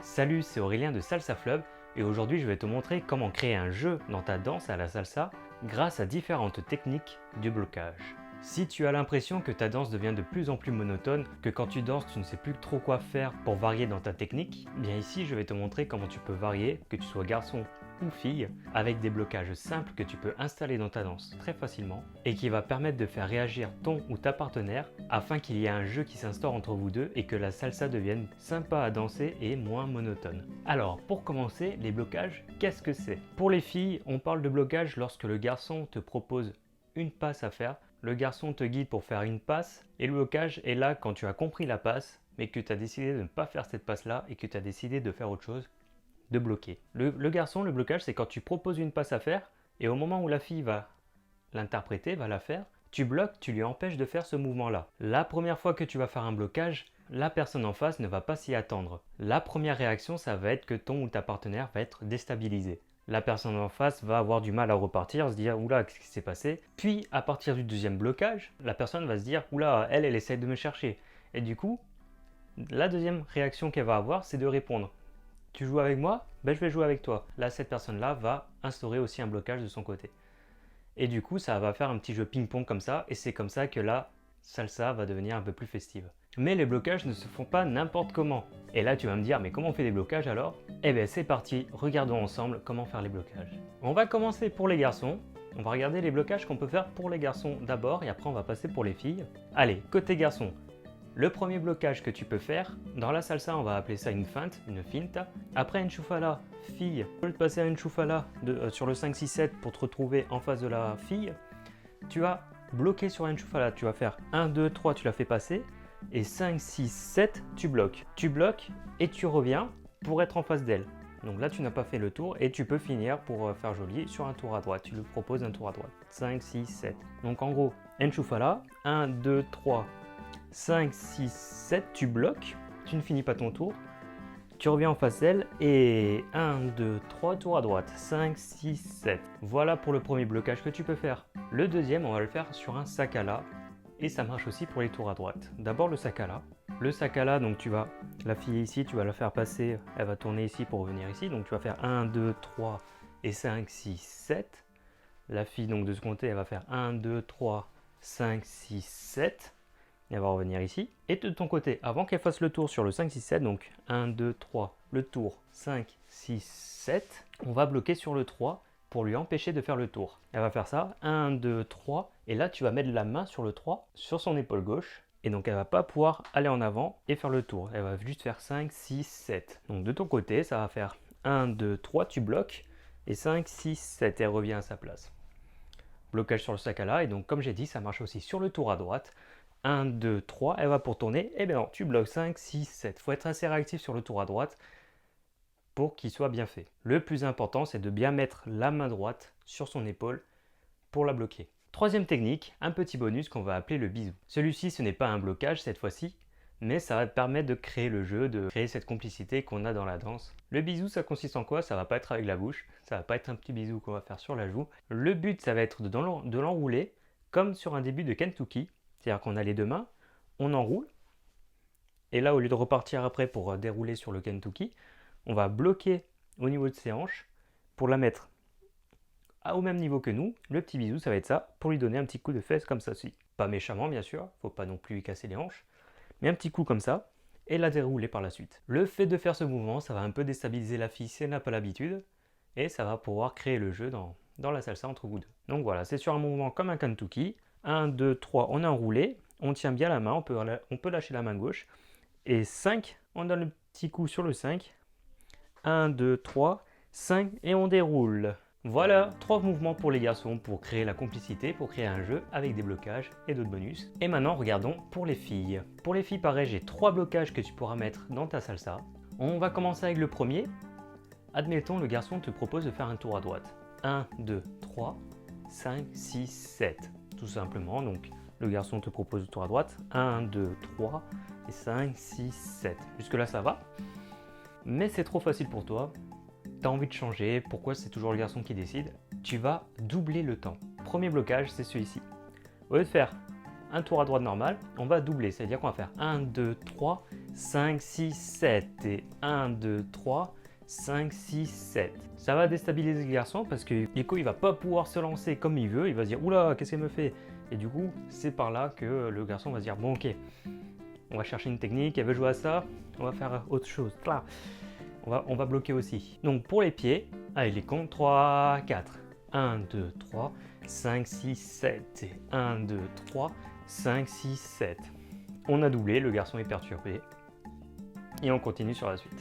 Salut, c'est Aurélien de Salsa Flub et aujourd'hui je vais te montrer comment créer un jeu dans ta danse à la salsa grâce à différentes techniques de blocage. Si tu as l'impression que ta danse devient de plus en plus monotone, que quand tu danses tu ne sais plus trop quoi faire pour varier dans ta technique, bien ici je vais te montrer comment tu peux varier, que tu sois garçon ou fille, avec des blocages simples que tu peux installer dans ta danse très facilement et qui va permettre de faire réagir ton ou ta partenaire afin qu'il y ait un jeu qui s'instaure entre vous deux et que la salsa devienne sympa à danser et moins monotone. Alors pour commencer, les blocages, qu'est-ce que c'est? Pour les filles, on parle de blocage lorsque le garçon te propose une passe à faire, le garçon te guide pour faire une passe et le blocage est là quand tu as compris la passe mais que tu as décidé de ne pas faire cette passe là et que tu as décidé de faire autre chose, de bloquer. Le garçon, le blocage, c'est quand tu proposes une passe à faire et au moment où la fille va l'interpréter, va la faire, tu bloques, tu lui empêches de faire ce mouvement-là. La première fois que tu vas faire un blocage, la personne en face ne va pas s'y attendre. La première réaction, ça va être que ton ou ta partenaire va être déstabilisé. La personne en face va avoir du mal à repartir, se dire oula, qu'est-ce qui s'est passé? Puis à partir du deuxième blocage, la personne va se dire oula, elle essaie de me chercher. Et du coup, la deuxième réaction qu'elle va avoir, c'est de répondre. Tu joues avec moi? Ben, je vais jouer avec toi. Là, cette personne-là va instaurer aussi un blocage de son côté. Et du coup, ça va faire un petit jeu ping-pong comme ça, et c'est comme ça que la salsa va devenir un peu plus festive. Mais les blocages ne se font pas n'importe comment. Et là, tu vas me dire, mais comment on fait des blocages alors? Eh bien, c'est parti, regardons ensemble comment faire les blocages. On va commencer pour les garçons. On va regarder les blocages qu'on peut faire pour les garçons d'abord, et après on va passer pour les filles. Allez, côté garçon. Le premier blocage que tu peux faire, dans la salsa on va appeler ça une feinte, une finta. Après une choufala, fille, tu peux passer à une choufala sur le 5, 6, 7 pour te retrouver en face de la fille. Tu vas bloquer sur une choufala, tu vas faire 1, 2, 3, tu la fais passer. Et 5, 6, 7, tu bloques. Tu bloques et tu reviens pour être en face d'elle. Donc là tu n'as pas fait le tour et tu peux finir pour faire joli sur un tour à droite. Tu lui proposes un tour à droite. 5, 6, 7. Donc en gros, enchoufala, 1, 2, 3, 5, 6, 7, tu bloques, tu ne finis pas ton tour, tu reviens en face d'elle et 1, 2, 3, tour à droite, 5, 6, 7. Voilà pour le premier blocage que tu peux faire. Le deuxième, on va le faire sur un sakala et ça marche aussi pour les tours à droite. D'abord le sakala. Le sakala, donc tu vas, la fille ici, tu vas la faire passer, elle va tourner ici pour revenir ici, donc tu vas faire 1, 2, 3 et 5, 6, 7. La fille donc de ce côté, elle va faire 1, 2, 3, 5, 6, 7. Elle va revenir ici. Et de ton côté, avant qu'elle fasse le tour sur le 5, 6, 7, donc 1, 2, 3, le tour 5, 6, 7, on va bloquer sur le 3 pour lui empêcher de faire le tour. Elle va faire ça, 1, 2, 3, et là tu vas mettre la main sur le 3, sur son épaule gauche, et donc elle va pas pouvoir aller en avant et faire le tour. Elle va juste faire 5, 6, 7. Donc de ton côté, ça va faire 1, 2, 3, tu bloques, et 5, 6, 7, elle revient à sa place. Blocage sur le sakala, et donc comme j'ai dit, ça marche aussi sur le tour à droite. 1, 2, 3, elle va pour tourner, et bien non, tu bloques 5, 6, 7. Il faut être assez réactif sur le tour à droite pour qu'il soit bien fait. Le plus important, c'est de bien mettre la main droite sur son épaule pour la bloquer. Troisième technique, un petit bonus qu'on va appeler le bisou. Celui-ci, ce n'est pas un blocage cette fois-ci, mais ça va te permettre de créer le jeu, de créer cette complicité qu'on a dans la danse. Le bisou, ça consiste en quoi? Ça va pas être avec la bouche, ça va pas être un petit bisou qu'on va faire sur la joue. Le but, ça va être de l'enrouler comme sur un début de Kentucky. C'est-à-dire qu'on a les deux mains, on enroule, et là au lieu de repartir après pour dérouler sur le Kentucky, on va bloquer au niveau de ses hanches pour la mettre au même niveau que nous. Le petit bisou, ça va être ça, pour lui donner un petit coup de fesse comme ça aussi. Pas méchamment bien sûr, faut pas non plus lui casser les hanches, mais un petit coup comme ça, et la dérouler par la suite. Le fait de faire ce mouvement, ça va un peu déstabiliser la fille si elle n'a pas l'habitude, et ça va pouvoir créer le jeu dans la salsa entre vous deux. Donc voilà, c'est sur un mouvement comme un Kentucky. 1, 2, 3, on a enroulé, on tient bien la main, on peut lâcher la main gauche. Et 5, on donne le petit coup sur le 5. 1, 2, 3, 5 et on déroule. Voilà, 3 mouvements pour les garçons pour créer la complicité, pour créer un jeu avec des blocages et d'autres bonus. Et maintenant, regardons pour les filles. Pour les filles, pareil, j'ai 3 blocages que tu pourras mettre dans ta salsa. On va commencer avec le premier. Admettons, le garçon te propose de faire un tour à droite. 1, 2, 3, 5, 6, 7. Tout simplement, donc le garçon te propose le tour à droite, 1, 2, 3, et 5, 6, 7. Jusque là ça va, mais c'est trop facile pour toi, tu as envie de changer, pourquoi c'est toujours le garçon qui décide? Tu vas doubler le temps. Premier blocage, c'est celui-ci. Au lieu de faire un tour à droite normal, on va doubler. C'est-à-dire qu'on va faire 1, 2, 3, 5, 6, 7. Et 1, 2, 3, 5, 6, 7. Ça va déstabiliser le garçon parce que Gecko il va pas pouvoir se lancer comme il veut. Il va se dire oula, qu'est-ce qu'elle me fait? Et du coup, c'est par là que le garçon va se dire bon, ok, on va chercher une technique, elle veut jouer à ça, on va faire autre chose. Là, on va bloquer aussi. Donc pour les pieds, allez, les comptes 3, 4. 1, 2, 3, 5, 6, 7. Et 1, 2, 3, 5, 6, 7. On a doublé, le garçon est perturbé. Et on continue sur la suite.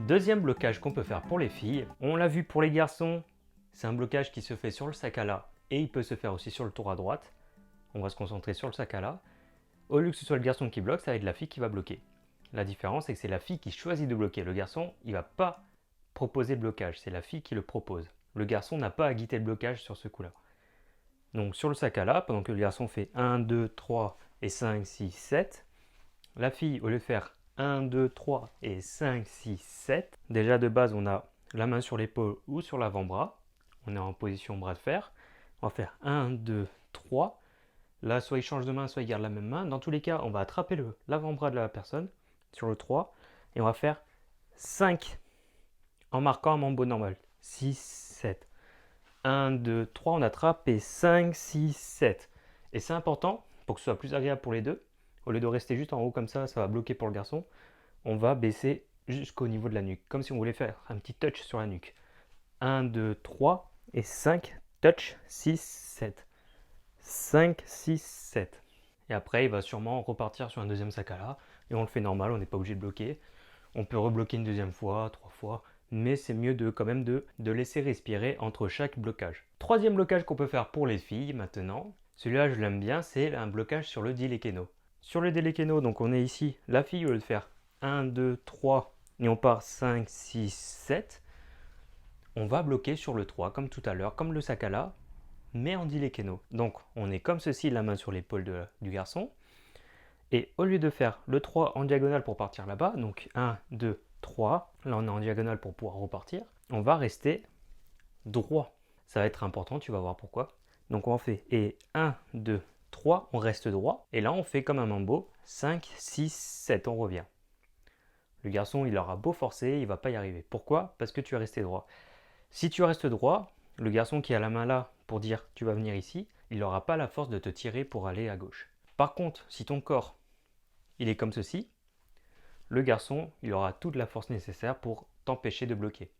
Deuxième blocage qu'on peut faire pour les filles, on l'a vu pour les garçons, c'est un blocage qui se fait sur le sakala et il peut se faire aussi sur le tour à droite. On va se concentrer sur le sakala. Au lieu que ce soit le garçon qui bloque, ça va être la fille qui va bloquer. La différence, c'est que c'est la fille qui choisit de bloquer. Le garçon, il ne va pas proposer le blocage, c'est la fille qui le propose. Le garçon n'a pas à guider le blocage sur ce coup-là. Donc sur le sakala, pendant que le garçon fait 1, 2, 3 et 5, 6, 7, la fille, au lieu de faire 1, 2, 3 et 5, 6, 7, déjà de base, on a la main sur l'épaule ou sur l'avant-bras. On est en position bras de fer. On va faire 1, 2, 3. Là, soit il change de main, soit il garde la même main. Dans tous les cas, on va attraper l'avant-bras de la personne sur le 3 et on va faire 5 en marquant un mambo normal. 6, 7. 1, 2, 3, on attrape et 5, 6, 7. Et c'est important pour que ce soit plus agréable pour les deux. Au lieu de rester juste en haut comme ça va bloquer pour le garçon. On va baisser jusqu'au niveau de la nuque, comme si on voulait faire un petit touch sur la nuque. 1, 2, 3 et 5, touch, 6, 7. 5, 6, 7. Et après, il va sûrement repartir sur un deuxième sakala. Et on le fait normal, on n'est pas obligé de bloquer. On peut rebloquer une deuxième fois, 3 fois. Mais c'est mieux quand même de laisser respirer entre chaque blocage. Troisième blocage qu'on peut faire pour les filles maintenant. Celui-là, je l'aime bien, c'est un blocage sur le dilekeno. Sur le dilekeno, donc on est ici. La fille, au lieu de faire 1, 2, 3, et on part 5, 6, 7. On va bloquer sur le 3, comme tout à l'heure, comme le sakala, mais en dilekeno. Donc on est comme ceci, la main sur l'épaule du garçon. Et au lieu de faire le 3 en diagonale pour partir là-bas, donc 1, 2, 3, là on est en diagonale pour pouvoir repartir, on va rester droit. Ça va être important, tu vas voir pourquoi. Donc on fait et 1, 2, 3, on reste droit. Et là on fait comme un mambo, 5, 6, 7, on revient. Le garçon il aura beau forcer, il ne va pas y arriver. Pourquoi? Parce que tu es resté droit. Si tu restes droit, le garçon qui a la main là pour dire tu vas venir ici, il n'aura pas la force de te tirer pour aller à gauche. Par contre, si ton corps il est comme ceci, le garçon il aura toute la force nécessaire pour t'empêcher de bloquer.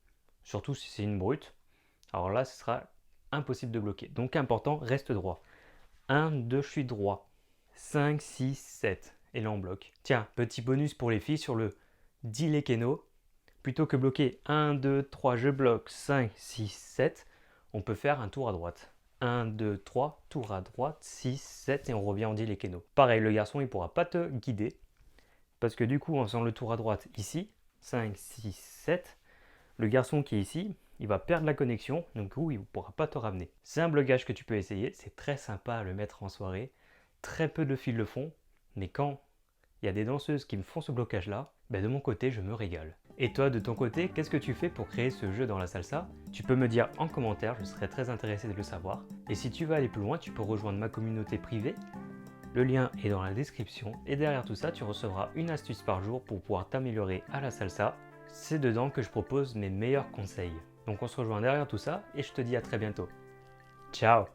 Surtout si c'est une brute, alors là ce sera impossible de bloquer. Donc important, reste droit. 1, 2, je suis droit. 5, 6, 7. Et là on bloque. Tiens, petit bonus pour les filles sur le dilekeno. Plutôt que bloquer 1, 2, 3, je bloque 5, 6, 7, on peut faire un tour à droite. 1, 2, 3, tour à droite, 6, 7 et on revient en dilekeno. Pareil, le garçon il ne pourra pas te guider parce que du coup en faisant le tour à droite ici, 5, 6, 7, le garçon qui est ici, il va perdre la connexion, donc du coup il ne pourra pas te ramener. C'est un blocage que tu peux essayer, c'est très sympa à le mettre en soirée. Très peu de filles le font, mais quand il y a des danseuses qui me font ce blocage là, de mon côté je me régale. Et toi de ton côté, qu'est-ce que tu fais pour créer ce jeu dans la salsa? Tu peux me dire en commentaire, je serais très intéressé de le savoir. Et si tu veux aller plus loin, tu peux rejoindre ma communauté privée. Le lien est dans la description et derrière tout ça, tu recevras une astuce par jour pour pouvoir t'améliorer à la salsa. C'est dedans que je propose mes meilleurs conseils. Donc on se rejoint derrière tout ça et je te dis à très bientôt. Ciao!